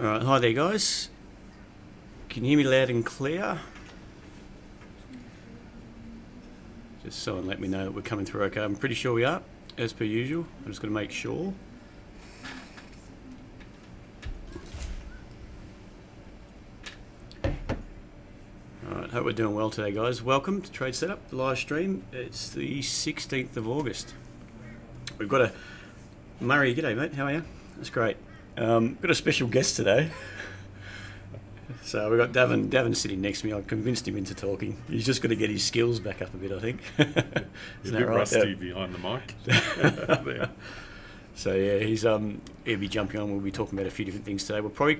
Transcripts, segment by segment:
Alright, hi there guys. Can you hear me loud and clear? Just someone let me know that we're coming through okay. I'm pretty sure we are, as per usual. I'm just going to make sure. Alright, hope we're doing well today guys. Welcome to TradeSetup, the live stream. It's the 16th of August. We've got a... Murray, g'day mate, how are you? That's great. Got a special guest today. So we've got Davin sitting next to me. I convinced him into talking. He's just got to get his skills back up a bit, I think. He's a bit rusty behind the mic. Yeah. So yeah, he'll be jumping on. We'll be talking about a few different things today. We'll probably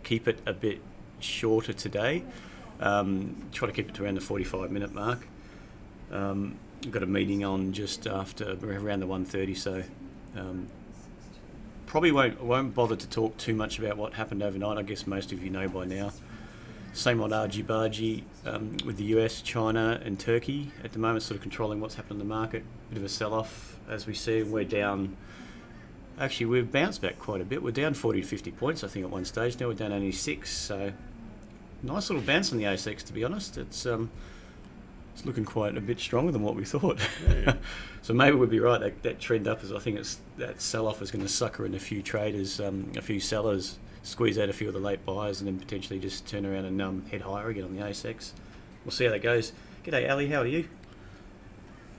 keep it a bit shorter today. Try to keep it to around the 45-minute mark. We've got a meeting on just after around the 1:30, so probably won't bother to talk too much about what happened overnight. I guess most of you know by now. Same old argy-bargy with the US, China and Turkey at the moment, sort of controlling what's happened in the market. Bit of a sell-off as we see. We're down, actually we've bounced back quite a bit. We're down 40 to 50 points I think at one stage. Now we're down only 6, so nice little bounce on the ASX, to be honest. It's looking quite a bit stronger than what we thought. Yeah. So maybe we'd be right, that trend up, is I think that sell-off is going to sucker in a few traders, a few sellers, squeeze out a few of the late buyers, and then potentially just turn around and head higher again on the ASX. We'll see how that goes. G'day Ali, how are you?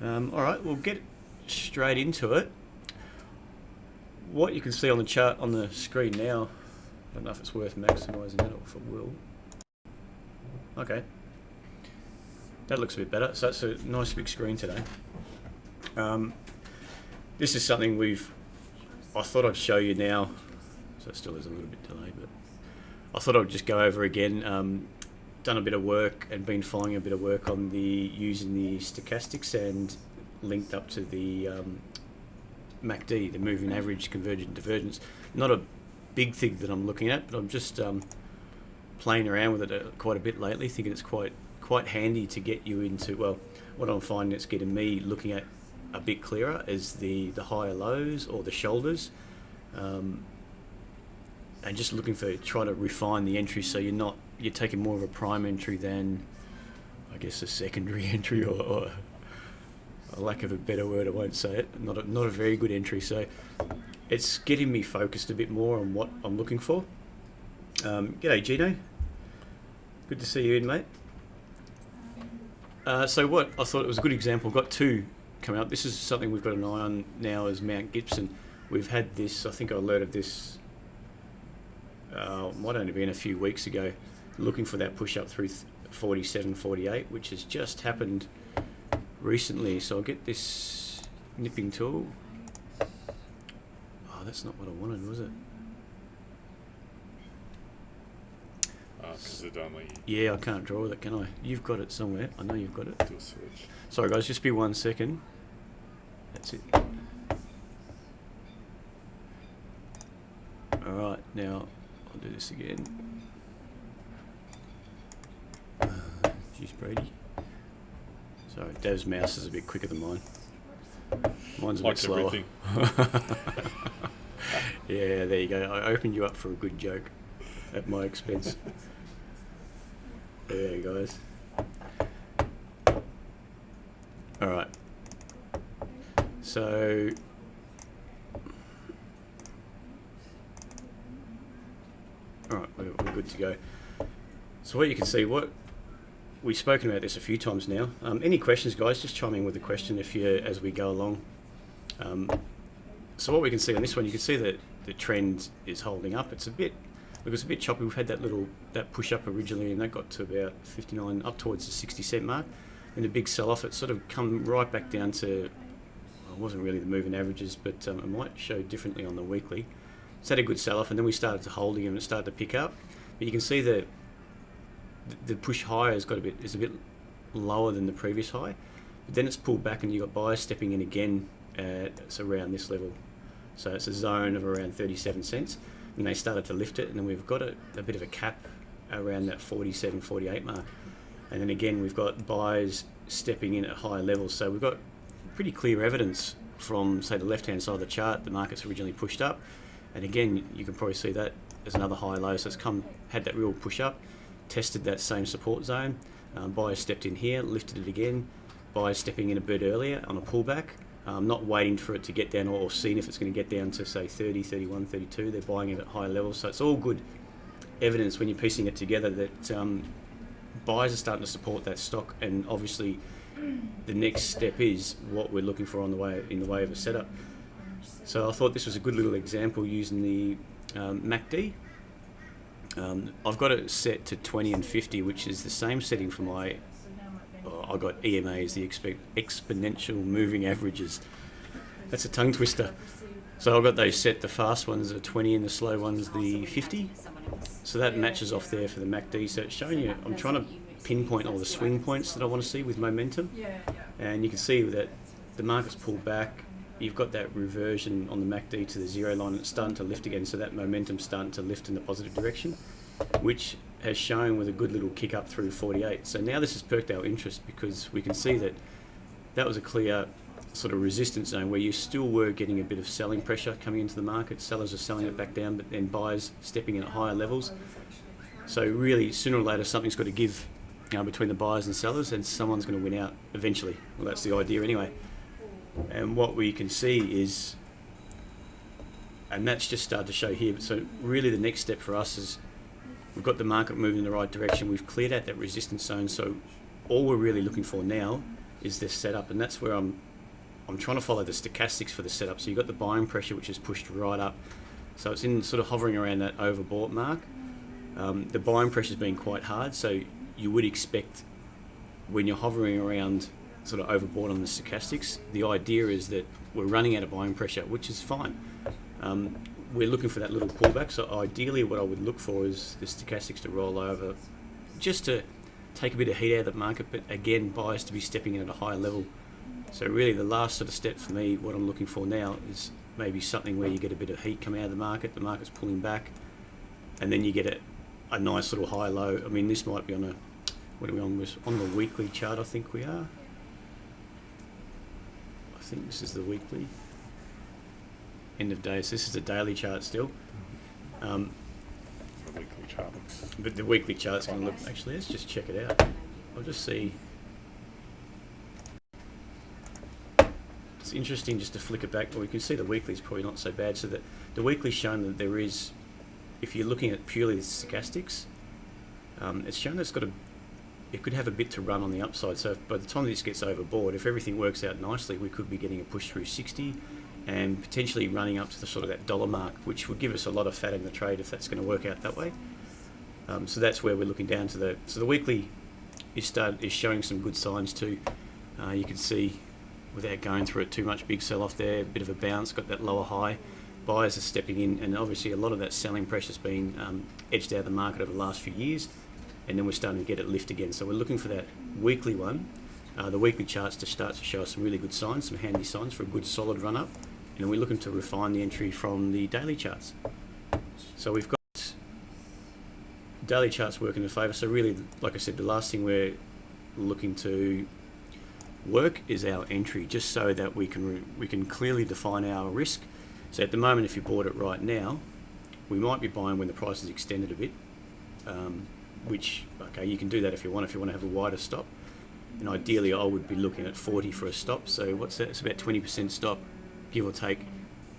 Alright, we'll get straight into it. What you can see on the chart on the screen now, I don't know if it's worth maximising it or if it will. Okay. That looks a bit better. So that's a nice big screen today. This is something I thought I'd show you now. So it still is a little bit delayed, but I thought I'd just go over again. Done a bit of work and been following a bit of work on using the stochastics and linked up to the MACD, the moving average convergent divergence. Not a big thing that I'm looking at, but I'm just playing around with it quite a bit lately, thinking it's quite handy to get you into, well, what I'm finding it's getting me looking at a bit clearer is the higher lows or the shoulders, and just looking for trying to refine the entry so you're taking more of a prime entry than I guess a secondary entry or a lack of a better word, I won't say it, not a very good entry. So it's getting me focused a bit more on what I'm looking for. G'day Gino, good to see you in mate. So what I thought it was a good example, got two coming up. This is something we've got an eye on now as Mount Gibson. We've had this, I think I alerted this, might only been a few weeks ago, looking for that push up through 47.48, which has just happened recently. So I'll get this nipping tool. Oh, that's not what I wanted, was it? Because it only... Yeah, I can't draw with it, can I? You've got it somewhere. I know you've got it. Do a switch. Sorry guys, just be 1 second. That's it. Alright, now I'll do this again. Jeez, Brady. Sorry, Dav's mouse is a bit quicker than mine. Mine's a bit slower. Yeah, there you go. I opened you up for a good joke at my expense. There you guys. Alright. So alright, we're good to go. So what you can see, we've spoken about this a few times now. Any questions guys, just chime in with a question as we go along. So what we can see on this one, you can see that the trend is holding up. It's a bit choppy. We've had that push up originally, and that got to about 59, up towards the 60 cent mark. And a big sell off. It sort of come right back down to, well, it wasn't really the moving averages, but it might show differently on the weekly. It's had a good sell off, and then we started to hold again, and it started to pick up. But you can see that the push higher is a bit lower than the previous high. But then it's pulled back, and you've got buyers stepping in again. It's around this level. So it's a zone of around 37 cents. And they started to lift it, and then we've got a bit of a cap around that 47, 48 mark. And then again, we've got buyers stepping in at higher levels. So we've got pretty clear evidence from, say, the left-hand side of the chart. The market's originally pushed up. And again, you can probably see that as another high low, so it's had that real push up, tested that same support zone. Buyers stepped in here, lifted it again. Buyers stepping in a bit earlier on a pullback, not waiting for it to get down or seeing if it's going to get down to say 30, 31, 32. They're buying it at higher levels, so it's all good evidence when you're piecing it together that buyers are starting to support that stock, and obviously the next step is what we're looking for in the way of a setup. So I thought this was a good little example using the MACD. I've got it set to 20 and 50, which is the same setting for my, I've got EMAs, the exponential moving averages. That's a tongue twister. So I've got those set, the fast ones are 20 and the slow ones the 50. So that matches off there for the MACD. So it's showing you, I'm trying to pinpoint all the swing points that I want to see with momentum. And you can see that the market's pulled back. You've got that reversion on the MACD to the zero line, and it's starting to lift again, so that momentum's starting to lift in the positive direction, which has shown with a good little kick up through 48. So now this has perked our interest because we can see that that was a clear sort of resistance zone where you still were getting a bit of selling pressure coming into the market. Sellers are selling it back down, but then buyers stepping in at higher levels. So really, sooner or later, something's got to give between the buyers and sellers, and someone's going to win out eventually. Well, that's the idea anyway. And what we can see is, and that's just started to show here, but so really the next step for us is we've got the market moving in the right direction, we've cleared out that resistance zone, so all we're really looking for now is this setup, and that's where I'm trying to follow the stochastics for the setup. So you've got the buying pressure, which is pushed right up, so it's in sort of hovering around that overbought mark. The buying pressure has been quite hard, so you would expect when you're hovering around sort of overbought on the stochastics, the idea is that we're running out of buying pressure, which is fine. We're looking for that little pullback, so ideally what I would look for is the stochastics to roll over, just to take a bit of heat out of the market, but again, buyers to be stepping in at a higher level. So really the last sort of step for me, what I'm looking for now is maybe something where you get a bit of heat coming out of the market's pulling back, and then you get a nice little high low. I mean, this might be on a, what are we on? We're on the weekly chart, I think we are. I think this is the weekly end of day, so this is the daily chart still. The weekly chart. But the weekly chart's going to look, actually, let's just check it out. I'll just see. It's interesting just to flick it back. Well, you can see the weekly's probably not so bad. So the weekly's shown that there is, if you're looking at purely the stochastics, it's shown that it could have a bit to run on the upside. So by the time this gets overbought, if everything works out nicely, we could be getting a push through 60 and potentially running up to the sort of that dollar mark, which would give us a lot of fat in the trade if that's going to work out that way. So that's where we're looking down to the weekly is showing some good signs too. You can see, without going through it too much, big sell-off there, a bit of a bounce, got that lower high. Buyers are stepping in, and obviously a lot of that selling pressure's been edged out of the market over the last few years, and then we're starting to get it lift again. So we're looking for that weekly one, the weekly charts to start to show us some really good signs, some handy signs for a good solid run up, and then we're looking to refine the entry from the daily charts. So we've got daily charts working in favour. So really, like I said, the last thing we're looking to work is our entry, just so that we can clearly define our risk. So at the moment, if you bought it right now, we might be buying when the price is extended a bit, which, okay, you can do that if you want to have a wider stop. And ideally, I would be looking at 40 for a stop. So what's that? It's about 20% stop, give or take,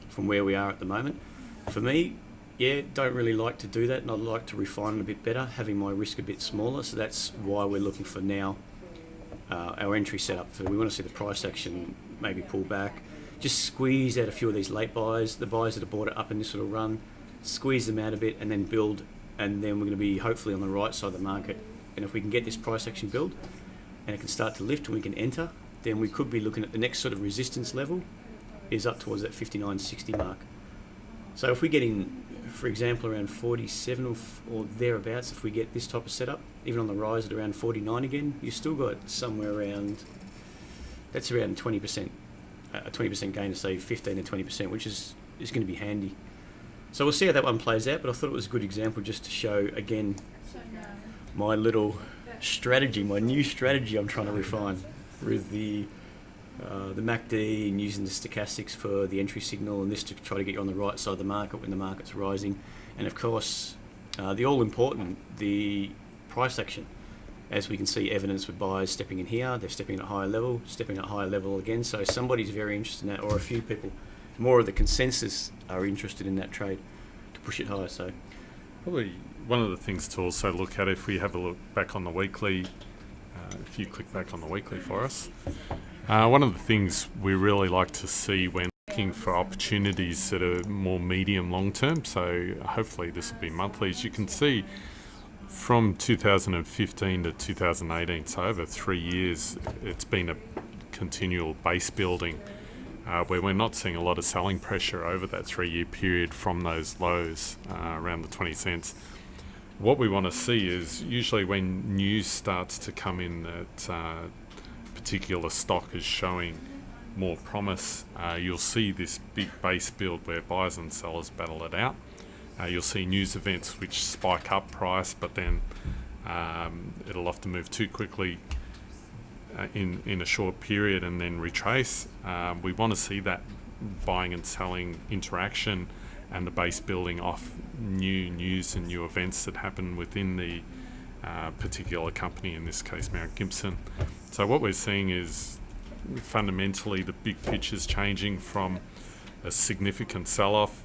from where we are at the moment. For me, yeah, don't really like to do that, and I'd like to refine it a bit better, having my risk a bit smaller. So that's why we're looking for now our entry setup. So we want to see the price action maybe pull back, just squeeze out a few of these late buys, the buyers that have bought it up in this sort of run, squeeze them out a bit and then build, and then we're going to be hopefully on the right side of the market. And if we can get this price action build and it can start to lift and we can enter, then we could be looking at the next sort of resistance level is up towards that 59.60 mark. So if we get in, for example, around 47 or thereabouts, if we get this type of setup, even on the rise at around 49 again, you've still got somewhere around, that's around 20%, a 20% gain to say 15 to 20%, which is going to be handy. So we'll see how that one plays out, but I thought it was a good example just to show, again, my little strategy, my new strategy I'm trying to refine with the the MACD and using the stochastics for the entry signal, and this to try to get you on the right side of the market when the market's rising. And of course, the all-important, the price action. As we can see evidence with buyers stepping in here, they're stepping at a higher level, stepping at a higher level again. So somebody's very interested in that, or a few people, more of the consensus are interested in that trade to push it higher. So Probably one of the things to also look at, if we have a look back on the weekly, if you click back on the weekly for us, one of the things we really like to see when looking for opportunities that are more medium long term, so hopefully this will be monthly, as you can see from 2015 to 2018, so over 3 years, it's been a continual base building where we're not seeing a lot of selling pressure over that 3-year period from those lows around the 20 cents. What we want to see is usually when news starts to come in that particular stock is showing more promise, you'll see this big base build where buyers and sellers battle it out. You'll see news events which spike up price, but then it'll often move too quickly in a short period and then retrace. We want to see that buying and selling interaction and the base building off new news and new events that happen within the particular company, in this case Mount Gibson. So what we're seeing is fundamentally the big picture's changing from a significant sell-off,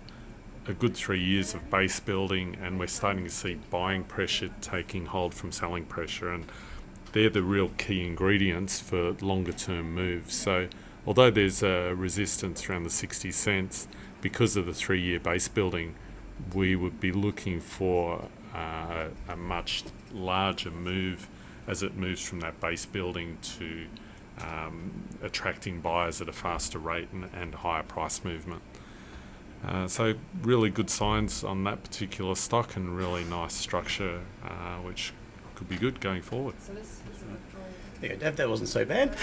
a good 3 years of base building, and we're starting to see buying pressure taking hold from selling pressure, and they're the real key ingredients for longer term moves. So although there's a resistance around the 60 cents, because of the 3-year base building, we would be looking for a much larger move as it moves from that base building to attracting buyers at a faster rate and higher price movement. So really good signs on that particular stock and really nice structure, which could be good going forward. yeah, Dav, that wasn't so bad.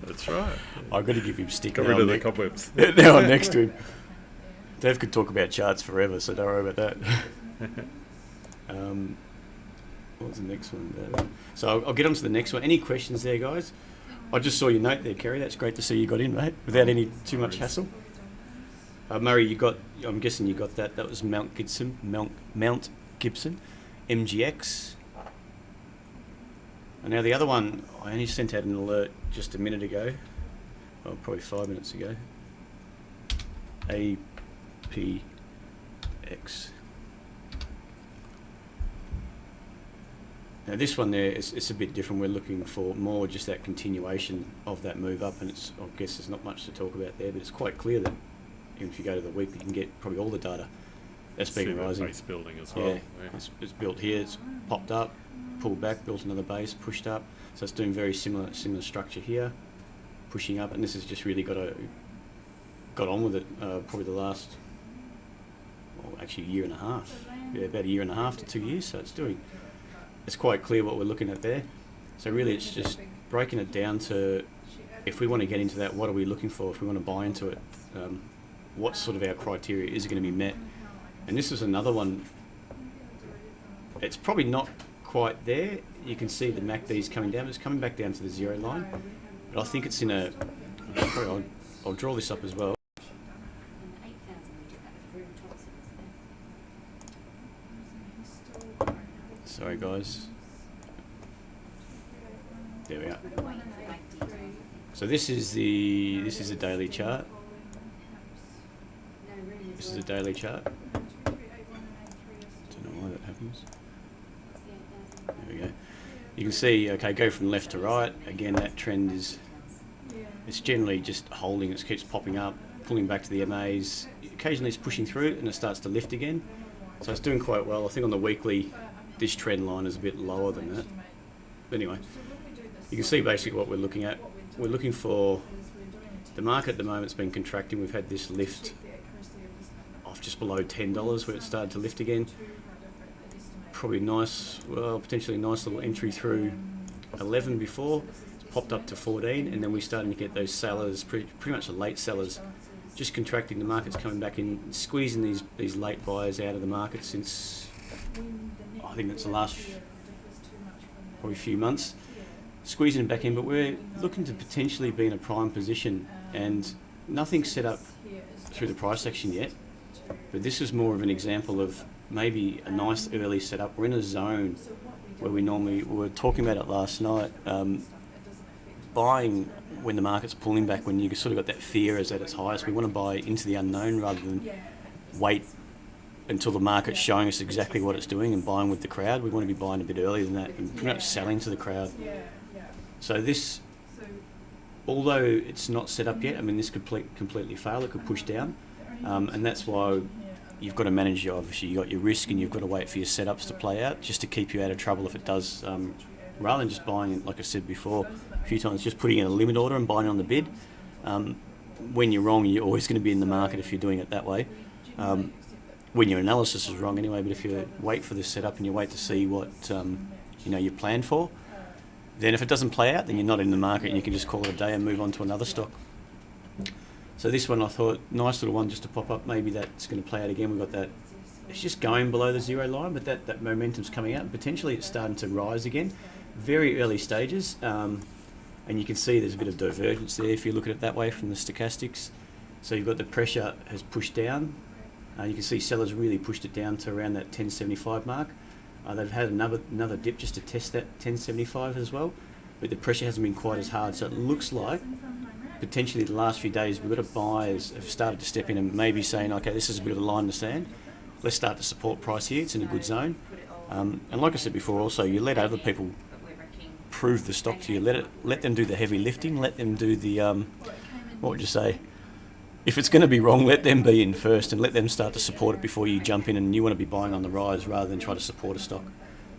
That's right. I've got to give him a stick. Got rid of the cobwebs. Now I'm next to him. Dav could talk about charts forever, so don't worry about that. What was the next one? So I'll get on to the next one. Any questions there, guys? I just saw your note there, Kerry. That's great to see you got in, mate, without any too much hassle. Murray, you got? I'm guessing you got that. That was Mount Gibson, MGX. And now the other one, I only sent out an alert just a minute ago, well, probably 5 minutes ago. APX. Now this one there, it's a bit different. We're looking for more just that continuation of that move up, and it's, I guess there's not much to talk about there, but it's quite clear that even if you go to the week, you can get probably all the data that's been rising. Base building as well. Yeah, it's built here, it's popped up, pulled back, built another base, pushed up. So it's doing very similar structure here, pushing up, and this has just really got on with it. Probably the last, well, actually a year and a half. Yeah, about a year and a half to 2 years. So it's quite clear what we're looking at there. So really, it's just breaking it down to, if we want to get into that, what are we looking for? If we want to buy into it, what sort of our criteria is going to be met? And this is another one. It's probably not quite there. You can see the MACD's coming down. It's coming back down to the 0 line. But I think it's in a... I'll draw this up as well. Sorry, guys. There we are. So this is a daily chart. This is a daily chart. Don't know why that happens. There we go. You can see, okay, go from left to right. Again, that trend is, it's generally just holding. It keeps popping up, pulling back to the MAs. Occasionally it's pushing through and it starts to lift again. So it's doing quite well. I think on the weekly, this trend line is a bit lower than that. But anyway, you can see basically what we're looking at. We're looking for, the market at the moment's been contracting. We've had this lift off just below $10 where it started to lift again. Probably nice, well, potentially nice little entry through 11 before. It's popped up to 14, and then we're starting to get those sellers, pretty much the late sellers, just contracting. The market's coming back in, squeezing these late buyers out of the market since, I think it's the last probably few months. squeezing it back in, but we're looking to potentially be in a prime position, and nothing's set up through the price action yet, but this is more of an example of maybe a nice early setup. We're in a zone where we were talking about it last night, buying when the market's pulling back, when you sort of got that fear is at its highest. We want to buy into the unknown rather than wait until the market's showing us exactly what it's doing and buying with the crowd. We want to be buying a bit earlier than that and pretty much selling to the crowd. So this, although it's not set up yet, I mean, this could completely fail. It could push down, and that's why you've got to manage obviously you got your risk, and you've got to wait for your setups to play out just to keep you out of trouble if it does. Rather than just buying, like I said before a few times, just putting in a limit order and buying on the bid. When you're wrong, you're always going to be in the market if you're doing it that way. When your analysis is wrong anyway, but if you wait for this setup and you wait to see what you've planned for, then if it doesn't play out, then you're not in the market and you can just call it a day and move on to another stock. So this one I thought, nice little one just to pop up. Maybe that's going to play out again. We've got that, it's just going below the zero line, but that momentum's coming out and potentially it's starting to rise again. Very early stages, and you can see there's a bit of divergence there if you look at it that way from the stochastics. So you've got the pressure has pushed down. You can see sellers really pushed it down to around that 1075 mark. They've had another dip just to test that 1075 as well, but the pressure hasn't been quite as hard. So it looks like potentially the last few days we've got buyers have started to step in and maybe saying, okay, this is a bit of a line in the sand. Let's start to support price here. It's in a good zone. And like I said before, also you let other people prove the stock to you. Let them do the heavy lifting. Let them do the what would you say? If it's going to be wrong, let them be in first and let them start to support it before you jump in, and you want to be buying on the rise rather than try to support a stock.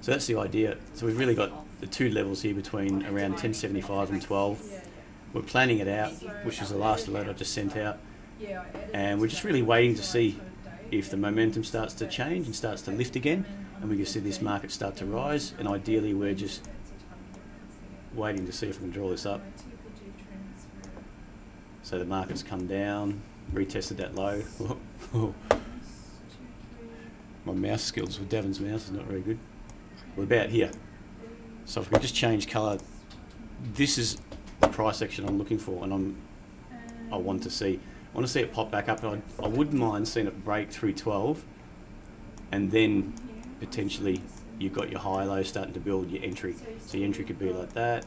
So that's the idea. So we've really got the two levels here between around 1075 and 12. We're planning it out, which is the last alert I just sent out. And we're just really waiting to see if the momentum starts to change and starts to lift again, and we can see this market start to rise. And ideally we're just waiting to see if we can draw this up. So the market's come down, retested that low. My mouse skills with Davin's mouse is not very good. We're about here. So if we just change colour, this is the price action I'm looking for, and I want to see. I want to see it pop back up. I wouldn't mind seeing it break through 12, and then potentially you've got your high low starting to build your entry. So your entry could be like that.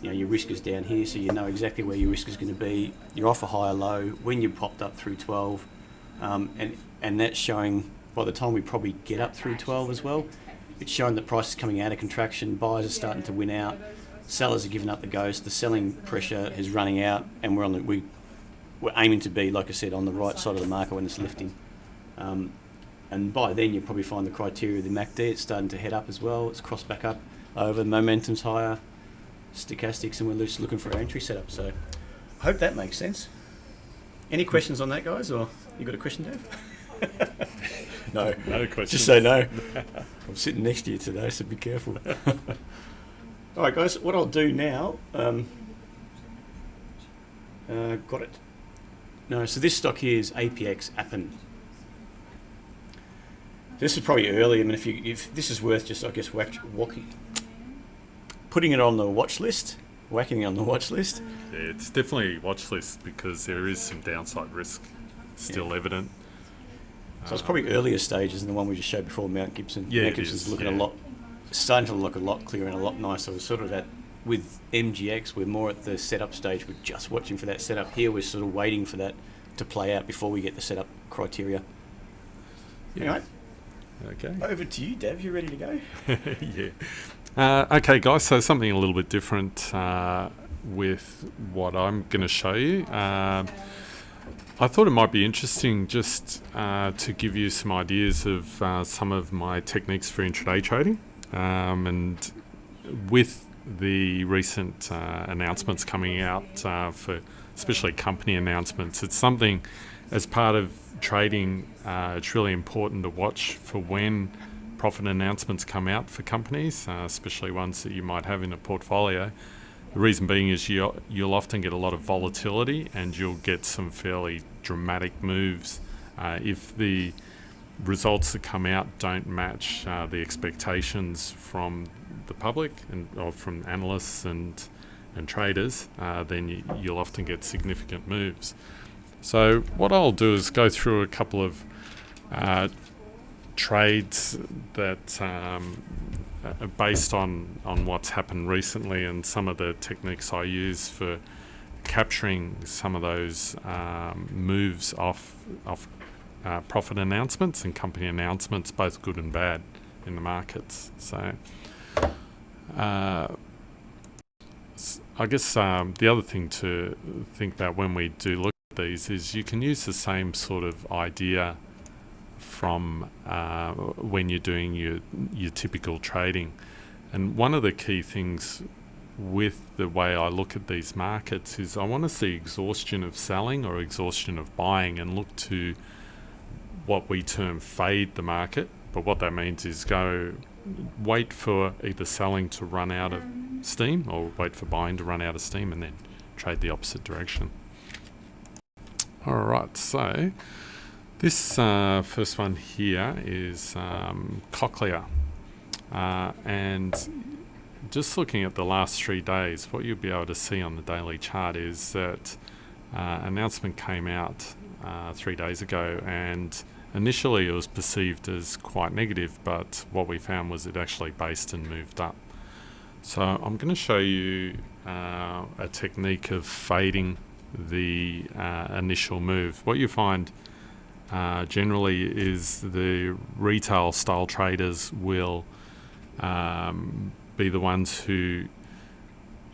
Your risk is down here, so you know exactly where your risk is going to be. You're off a higher low when you popped up through 12, and that's showing by the time we probably get up through 12 as well, it's showing that price is coming out of contraction. Buyers are starting to win out. Sellers are giving up the ghost. The selling pressure is running out, and we're aiming to be, like I said, on the right side of the market when it's lifting. And by then you'll probably find the criteria of the MACD. It's starting to head up as well. It's crossed back up over. Momentum's higher. Stochastics, and we're just looking for our entry setup. So I hope that makes sense. Any questions on that, guys? Or you got a question, Dave? No question. Just say no. I'm sitting next to you today, so be careful. All right, guys. What I'll do now. Got it. No, so this stock here is APX Appen. This is probably early. I mean, if this is worth just, I guess, putting it on the watch list, whacking it on the watch list. Yeah, it's definitely a watch list because there is some downside risk still evident. So it's probably earlier stages than the one we just showed before, Mount Gibson. Yeah, Mount Gibson's looking starting to look a lot clearer and a lot nicer. We're sort of with MGX, we're more at the setup stage. We're just watching for that setup. Here we're sort of waiting for that to play out before we get the setup criteria. Yeah. Anyway, okay. Over to you, Dav. You ready to go? Yeah. Okay, guys, so something a little bit different with what I'm going to show you. I thought it might be interesting just to give you some ideas of some of my techniques for intraday trading. And with the recent announcements coming out for especially company announcements, it's something as part of trading, it's really important to watch for when profit announcements come out for companies, especially ones that you might have in a portfolio. The reason being is you'll often get a lot of volatility and you'll get some fairly dramatic moves if the results that come out don't match the expectations from the public or from analysts and traders, then you'll often get significant moves. So what I'll do is go through a couple of trades that are based on what's happened recently and some of the techniques I use for capturing some of those moves off profit announcements and company announcements, both good and bad, in the markets. So I guess the other thing to think about when we do look at these is you can use the same sort of idea from when you're doing your typical trading. And one of the key things with the way I look at these markets is I want to see exhaustion of selling or exhaustion of buying and look to what we term fade the market. But what that means is wait for either selling to run out of steam or wait for buying to run out of steam and then trade the opposite direction. Alright, so this first one here is Cochlear, and just looking at the last 3 days, what you'll be able to see on the daily chart is that announcement came out 3 days ago, and initially it was perceived as quite negative, but what we found was it actually based and moved up. So I'm going to show you a technique of fading the initial move. What you find generally is the retail style traders will be the ones who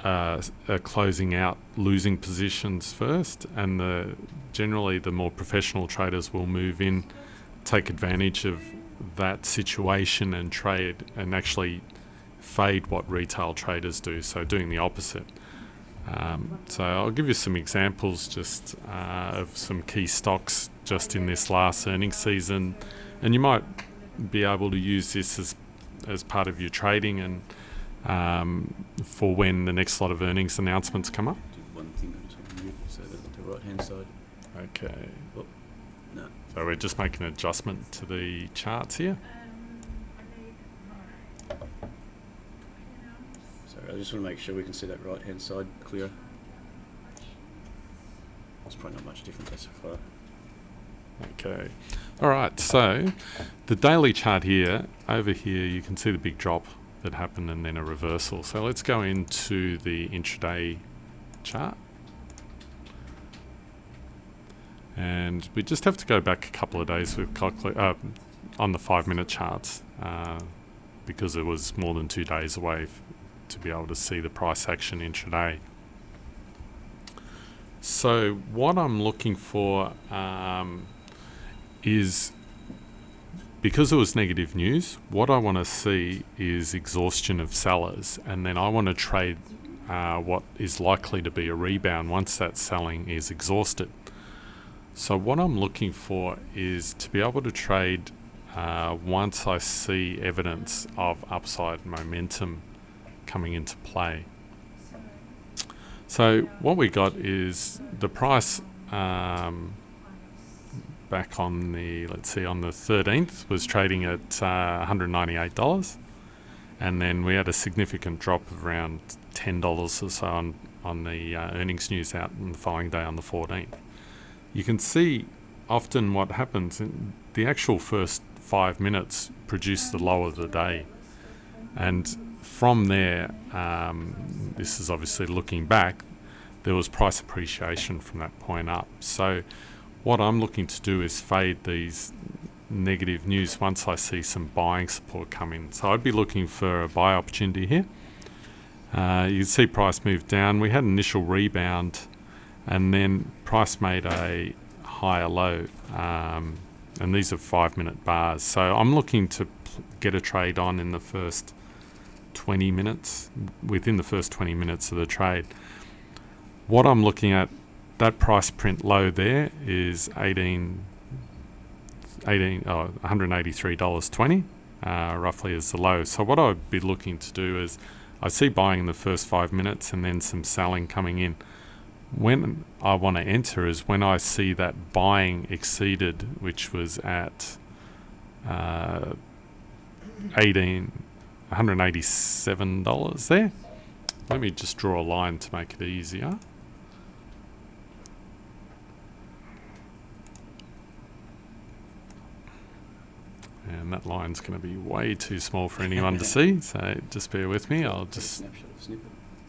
are closing out losing positions first, and generally the more professional traders will move in, take advantage of that situation and trade and actually fade what retail traders do, so doing the opposite. So I'll give you some examples just of some key stocks just in this last earnings season, and you might be able to use this as part of your trading and for when the next lot of earnings announcements come up. Do one thing so that the right hand side. Okay. Oh, no. So we're just making an adjustment to the charts here. Sorry, I just want to make sure we can see that right hand side clear. It's probably not much different so far. Okay. All right. So the daily chart here, over here, you can see the big drop that happened and then a reversal. So let's go into the intraday chart. And we just have to go back a couple of days with on the 5-minute charts because it was more than 2 days away to be able to see the price action intraday. So what I'm looking for is, because it was negative news, what I want to see is exhaustion of sellers, and then I want to trade what is likely to be a rebound once that selling is exhausted. So what I'm looking for is to be able to trade once I see evidence of upside momentum coming into play. So what we got is the price back on the, let's see, on the 13th was trading at $198, and then we had a significant drop of around $10 or so on the earnings news out on the following day on the 14th. You can see often what happens in the actual first 5 minutes produce the low of the day, and from there, this is obviously looking back, there was price appreciation from that point up. So what I'm looking to do is fade these negative news once I see some buying support come in. So I'd be looking for a buy opportunity here. You can see price move down. We had an initial rebound, and then price made a higher low. And these are 5-minute bars. So I'm looking to get a trade on in the first 20 minutes, within the first 20 minutes of the trade. What I'm looking at, that price print low there is $183.20, roughly as the low. So what I'd be looking to do is, I see buying in the first 5 minutes and then some selling coming in. When I want to enter is when I see that buying exceeded, which was at $187 there. Let me just draw a line to make it easier. And that line's going to be way too small for anyone to see, so just bear with me. I'll just... Snapshot of snippet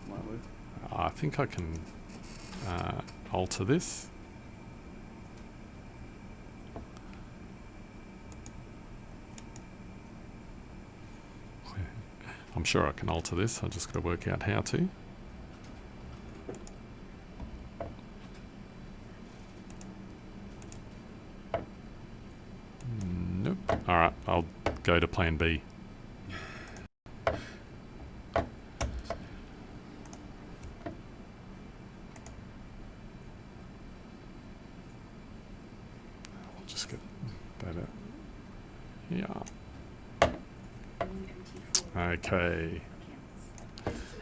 might work. I think I can alter this. I'm sure I can alter this. I just got to work out how to. Nope. All right, I'll go to plan B. I'll just get that out. Yeah. Okay.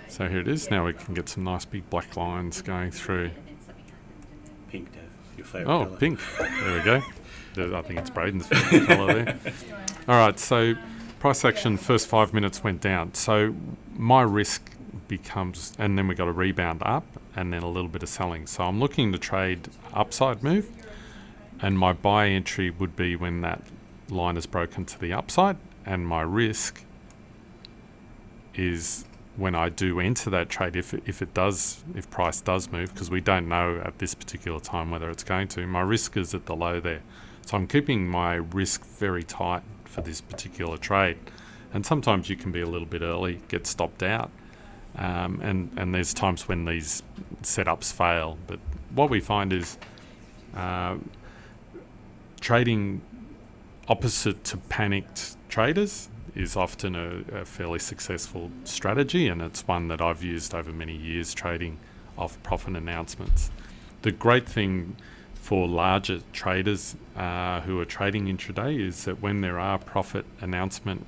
So here it is. Now we can get some nice big black lines going through. Pink, Dav. Your favourite Oh, colour. pink. There we go. I think it's Braden's favourite colour there. All right, so price action, first 5 minutes went down. So my risk becomes, and then we got a rebound up and then a little bit of selling. So I'm looking to trade upside move, and my buy entry would be when that line is broken to the upside, and my risk is when I do enter that trade, if price does move, because we don't know at this particular time whether it's going to, my risk is at the low there. So I'm keeping my risk very tight for this particular trade. And sometimes you can be a little bit early, get stopped out. And there's times when these setups fail. But what we find is trading opposite to panicked traders is often a fairly successful strategy, and it's one that I've used over many years trading off profit announcements. The great thing for larger traders who are trading intraday is that when there are profit announcement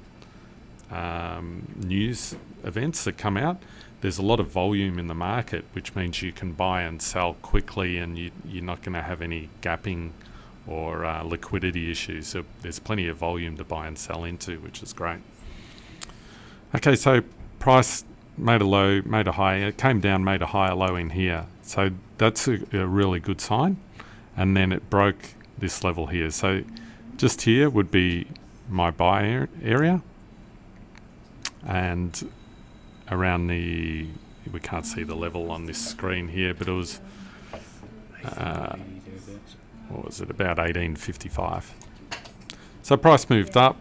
news events that come out, there's a lot of volume in the market, which means you can buy and sell quickly, and you're not going to have any gapping or liquidity issues. So there's plenty of volume to buy and sell into, which is great. Okay, so price made a low, made a high, it came down, made a higher low in here. So that's a really good sign. And then it broke this level here. So just here would be my buy area. And around we can't see the level on this screen here, but it was, what was it, about 1855. So price moved up.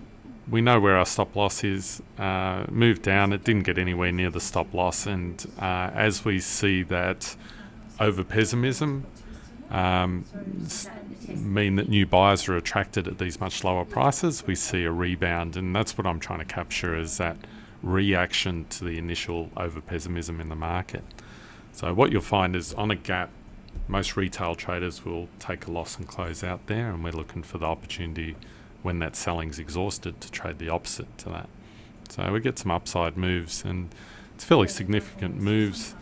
We know where our stop loss is. Moved down. It didn't get anywhere near the stop loss. And as we see that over pessimism mean that new buyers are attracted at these much lower prices, we see a rebound. And that's what I'm trying to capture, is that reaction to the initial over pessimism in the market. So what you'll find is on a gap, most retail traders will take a loss and close out there, and we're looking for the opportunity when that selling's exhausted to trade the opposite to that. So we get some upside moves, and it's fairly significant moves.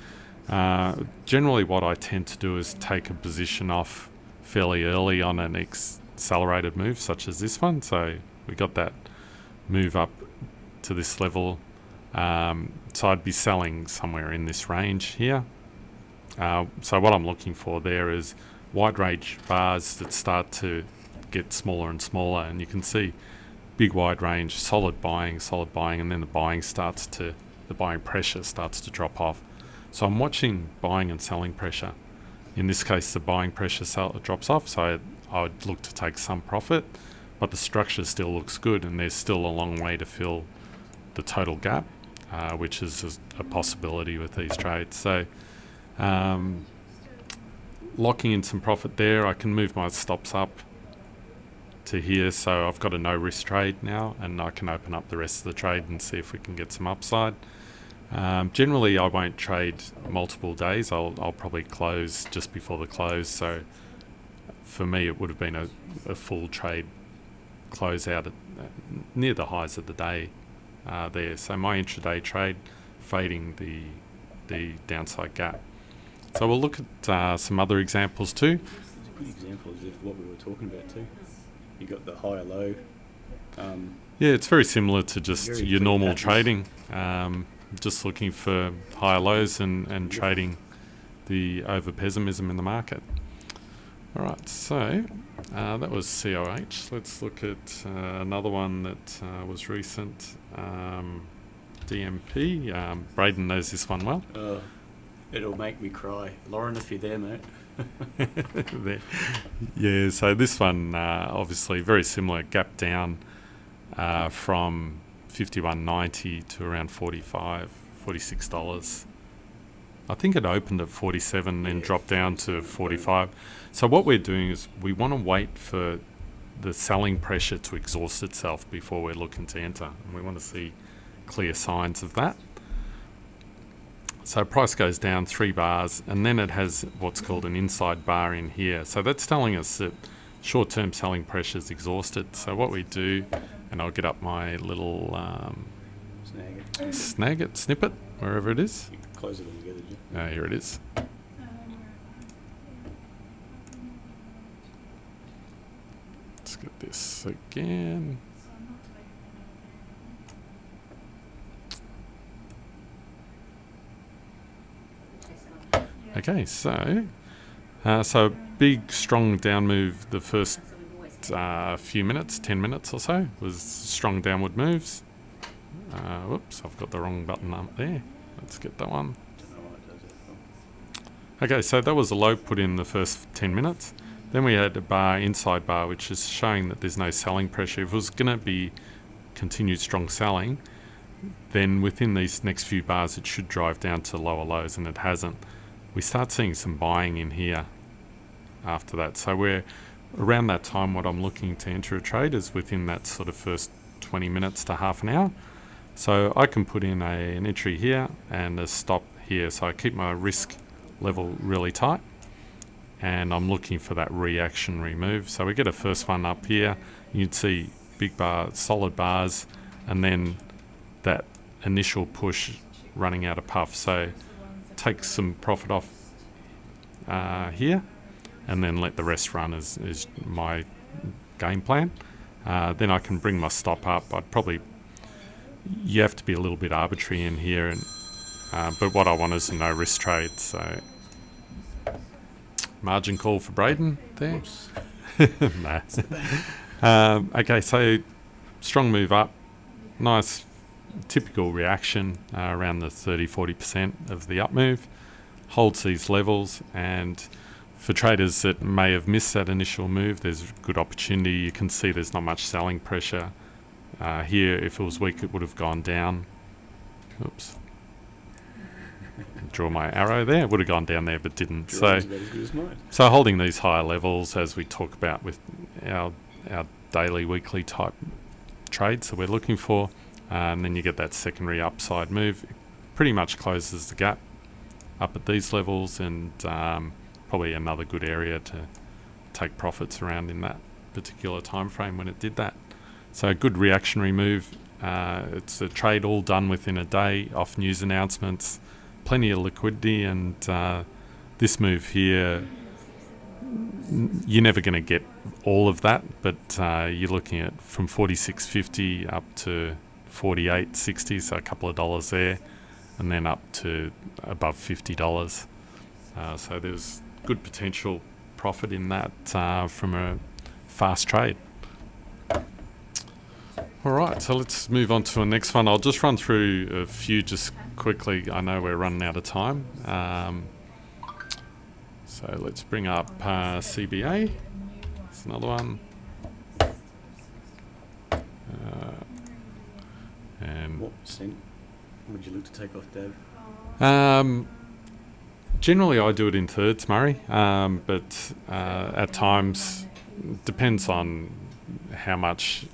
Generally what I tend to do is take a position off fairly early on an accelerated move such as this one. So we got that move up to this level. So I'd be selling somewhere in this range here. So what I'm looking for there is wide range bars that start to get smaller and smaller, and you can see big wide range, solid buying, and then the buying pressure starts to drop off. So I'm watching buying and selling pressure. In this case, the buying pressure drops off, so I would look to take some profit, but the structure still looks good, and there's still a long way to fill the total gap, which is a possibility with these trades. So locking in some profit there, I can move my stops up to here, so I've got a no risk trade now, and I can open up the rest of the trade and see if we can get some upside. Generally I won't trade multiple days. I'll probably close just before the close, so for me it would have been a full trade close out at near the highs of the day there. So my intraday trade fading the downside gap. So we'll look at some other examples too. It's a good example of what we were talking about too. You got the higher low Yeah, it's very similar to just Very your clear normal patterns. trading. Just looking for higher lows and trading the over pessimism in the market. All right, so that was COH. Let's look at another one that was recent. DMP. Braden knows this one well. It'll make me cry. Lauren, if you're there, mate. There. Yeah, so this one obviously very similar, gap down from 51.90 to around $46. I think it opened at 47, then dropped down to 45. So what we're doing is we want to wait for the selling pressure to exhaust itself before we're looking to enter, and we want to see clear signs of that. So price goes down 3 bars, and then it has what's called an inside bar in here. So that's telling us that short-term selling pressure is exhausted. So what we do, and I'll get up my little snippet, wherever it is. You can close it all together, Jim. Here it is. Let's get this again. Okay, so big, strong down move the first few minutes, 10 minutes or so, was strong downward moves. Whoops, I've got the wrong button up there. Let's get that one. Okay, so that was a low put in the first 10 minutes. Then we had a bar, inside bar, which is showing that there's no selling pressure. If it was going to be continued strong selling, then within these next few bars it should drive down to lower lows, and it hasn't. We start seeing some buying in here after that. So we're around that time, what I'm looking to enter a trade is within that sort of first 20 minutes to half an hour. So I can put in an entry here and a stop here. So I keep my risk level really tight, and I'm looking for that reactionary move. So we get a first one up here. You'd see big bar, solid bars, and then that initial push running out of puff. So take some profit off here, and then let the rest run is my game plan. Then I can bring my stop up. You have to be a little bit arbitrary in here, and but what I want is a no risk trade. So margin call for Braden there. Nah. Okay, so strong move up, nice typical reaction around the 30-40% of the up move, holds these levels, and for traders that may have missed that initial move, there's good opportunity. You can see there's not much selling pressure here. If it was weak, it would have gone down. Oops. Draw my arrow there. It would have gone down there, but didn't. So holding these higher levels, as we talk about with our daily, weekly type trades that we're looking for, and then you get that secondary upside move. It pretty much closes the gap up at these levels, and probably another good area to take profits around in that particular time frame when it did that. So a good reactionary move. It's a trade all done within a day off news announcements, plenty of liquidity, and this move here, you're never going to get all of that, but you're looking at from 46.50 up to 48.60, so a couple of dollars there, and then up to above $50. So there's good potential profit in that from a fast trade. All right, so let's move on to the next one. I'll just run through a few just quickly. I know we're running out of time. So let's bring up CBA. It's another one. And what percent would you look to take off, Dav? Generally, I do it in thirds, Murray, but at times depends on how much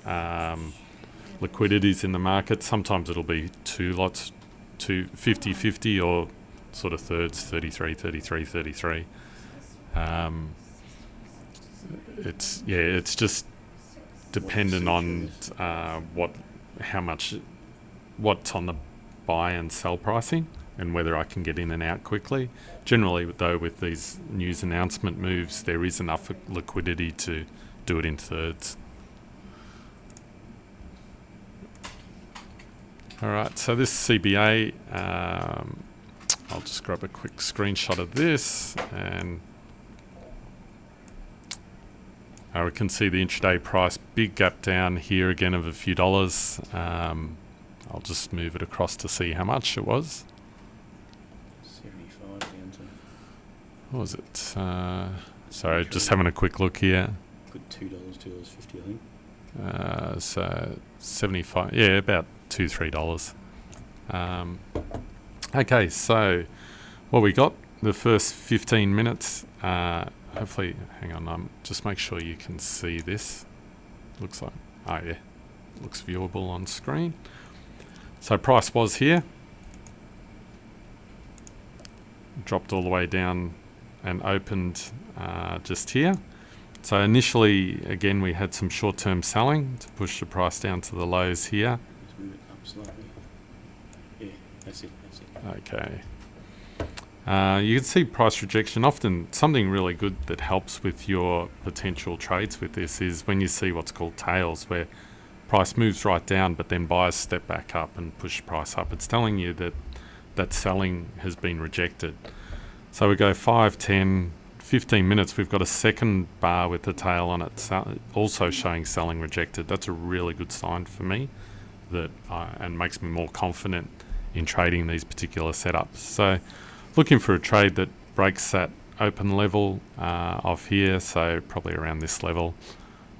liquidity is in the market. Sometimes it'll be 2 lots, 50-50, or sort of thirds, 33, 33, 33. It's just dependent on what's on the buy and sell pricing, and whether I can get in and out quickly. Generally, though, with these news announcement moves, there is enough liquidity to do it in thirds. All right, so this CBA, I'll just grab a quick screenshot of this, and we can see the intraday price, big gap down here again of a few dollars. I'll just move it across to see how much it was. 75 down to... What was it? Sorry, just having a quick look here. Good $2, $2.50 I think. So 75, yeah, about $2-3. Okay, so what we got, the first 15 minutes, hopefully, hang on, just make sure you can see this. Looks like, oh yeah, looks viewable on screen. So price was here, dropped all the way down and opened just here. So initially, again, we had some short-term selling to push the price down to the lows here. Let's move it up slightly. Yeah, that's it. Okay. You can see price rejection. Often something really good that helps with your potential trades with this is when you see what's called tails, where price moves right down, but then buyers step back up and push the price up. It's telling you that that selling has been rejected. So we go 5, 10, 15 minutes. We've got a second bar with the tail on it, also showing selling rejected. That's a really good sign for me, that and makes me more confident in trading these particular setups. So looking for a trade that breaks that open level off here, so probably around this level.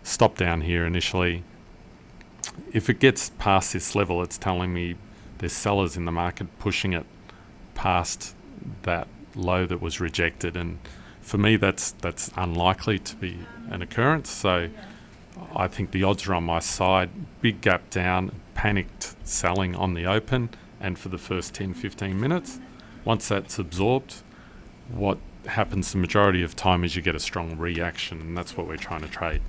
Stop down here initially. If it gets past this level, it's telling me there's sellers in the market pushing it past that low that was rejected, and for me that's unlikely to be an occurrence. So I think the odds are on my side. Big gap down, panicked selling on the open, and for the first 10-15 minutes. Once that's absorbed, what happens the majority of time is you get a strong reaction, and that's what we're trying to trade.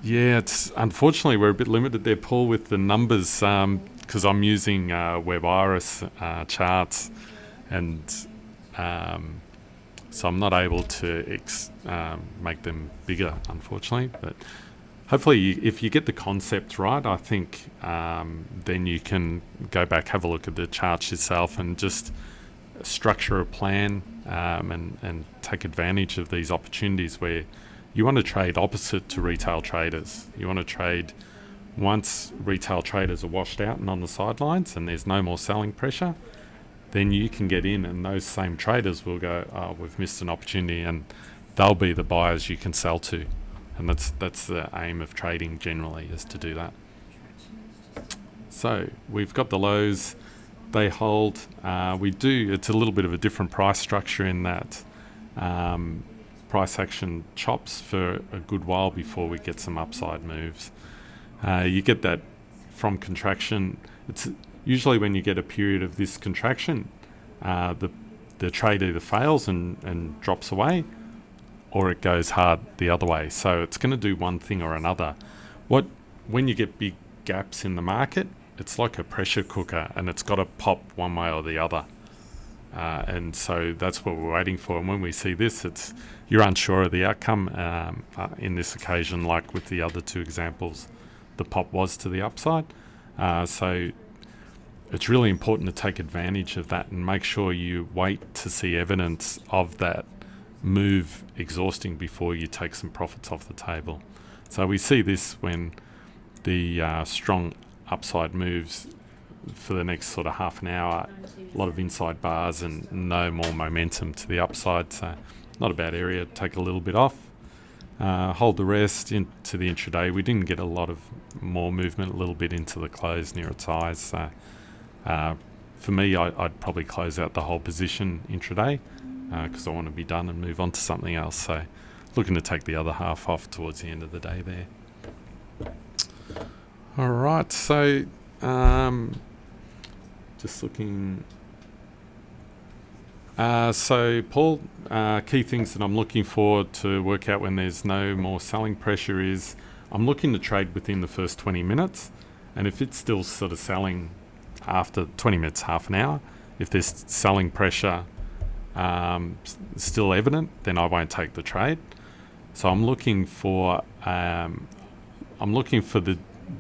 Yeah, it's unfortunately we're a bit limited there, Paul, with the numbers, because I'm using Web Iris charts, and so I'm not able to make them bigger, unfortunately. But hopefully, if you get the concept right, I think then you can go back, have a look at the charts yourself, and just structure a plan and take advantage of these opportunities where you want to trade opposite to retail traders. You want to trade once retail traders are washed out and on the sidelines and there's no more selling pressure, then you can get in, and those same traders will go, oh, we've missed an opportunity, and they'll be the buyers you can sell to. And that's the aim of trading generally, is to do that. So we've got the lows, they hold. It's a little bit of a different price structure in that price action chops for a good while before we get some upside moves. You get that from contraction. It's usually when you get a period of this contraction, the trade either fails and drops away, or it goes hard the other way. So it's going to do one thing or another. When you get big gaps in the market, it's like a pressure cooker, and it's got to pop one way or the other. And so that's what we're waiting for. And when we see this, you're unsure of the outcome. In this occasion, like with the other two examples, the pop was to the upside. So it's really important to take advantage of that and make sure you wait to see evidence of that move exhausting before you take some profits off the table. So we see this when the strong upside moves for the next sort of half an hour, a lot of inside bars and no more momentum to the upside. So not a bad area. Take a little bit off, hold the rest into the intraday. We didn't get a lot of more movement, a little bit into the close near its highs. So for me, I'd probably close out the whole position intraday because I want to be done and move on to something else. So looking to take the other half off towards the end of the day there. All right, so just looking. So Paul, key things that I'm looking for to work out when there's no more selling pressure is I'm looking to trade within the first 20 minutes, and if it's still sort of selling after 20 minutes, half an hour, if there's selling pressure still evident, then I won't take the trade. So I'm looking for the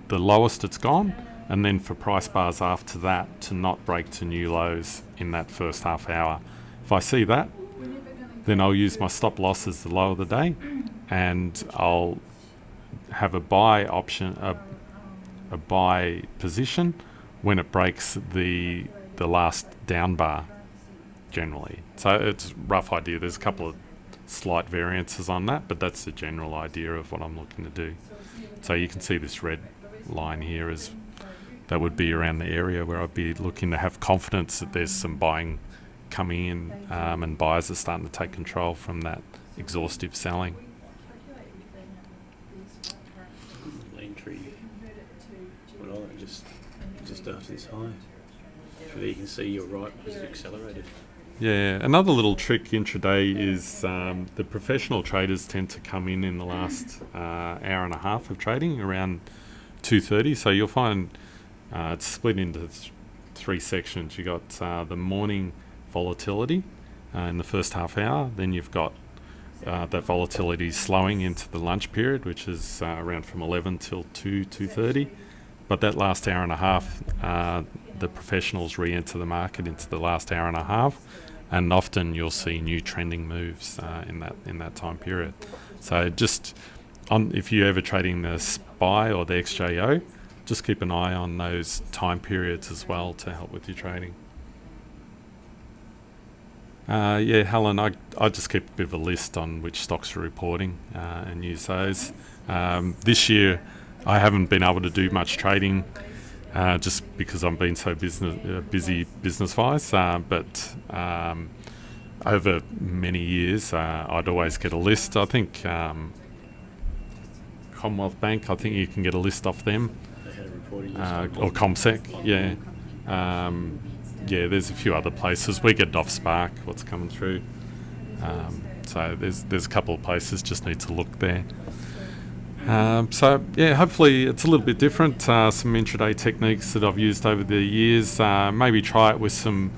lowest it's gone, and then for price bars after that to not break to new lows in that first half hour. If I see that, then I'll use my stop loss as the low of the day, and I'll have a buy option, a buy position when it breaks the last down bar generally. So it's a rough idea. There's a couple of slight variances on that, but that's the general idea of what I'm looking to do. So you can see this red line here is that would be around the area where I'd be looking to have confidence that there's some buying coming in, and buyers are starting to take control from that exhaustive selling. Entry, well, just after this high. So there you can see you're right because it accelerated. Yeah, another little trick intraday is the professional traders tend to come in the last hour and a half of trading around 2:30. So you'll find it's split into three sections. You got the morning volatility in the first half hour. Then you've got that volatility slowing into the lunch period, which is around from 11 till 2:30. But that last hour and a half, the professionals re-enter the market into the last hour and a half, and often you'll see new trending moves in that time period. So just if you're ever trading the SPY or the XJO, just keep an eye on those time periods as well to help with your trading. Helen, I just keep a bit of a list on which stocks are reporting and use those. This year, I haven't been able to do much trading just because I'm been so busy business-wise. But over many years, I'd always get a list. I think Commonwealth Bank, I think you can get a list off them, or Comsec, yeah. There's a few other places. We get it off Spark, what's coming through. So there's a couple of places, just need to look there. Hopefully it's a little bit different. Some intraday techniques that I've used over the years. Maybe try it with some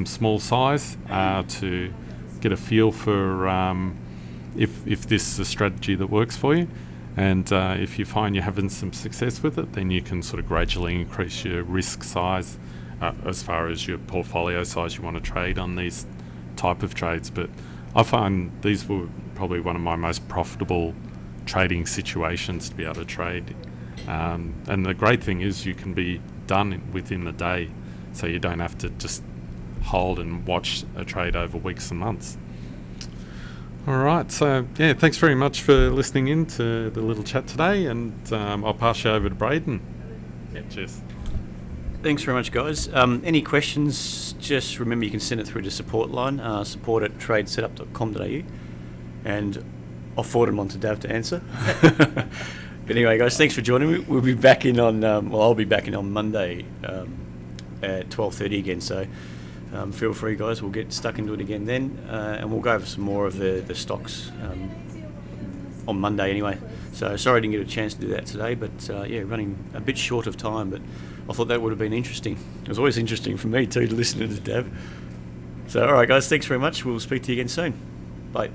small size to get a feel for if this is a strategy that works for you. And if you find you're having some success with it, then you can sort of gradually increase your risk size as far as your portfolio size you want to trade on these type of trades. But I find these were probably one of my most profitable trading situations to be able to trade. And the great thing is you can be done within the day, so you don't have to just hold and watch a trade over weeks and months. All right, so thanks very much for listening in to the little chat today, and I'll pass you over to Braden. Cheers. Thanks very much, guys. Any questions, just remember you can send it through to support line, support@tradesetup.com.au, and I'll forward them on to Dav to answer. But anyway, guys, thanks for joining me. We'll be back in on, I'll be back in on Monday at 12:30 again, so feel free, guys. We'll get stuck into it again then, and we'll go over some more of the stocks on Monday anyway. So sorry I didn't get a chance to do that today, but running a bit short of time, but I thought that would have been interesting. It was always interesting for me too to listen to Dav. So all right, guys, thanks very much. We'll speak to you again soon. Bye.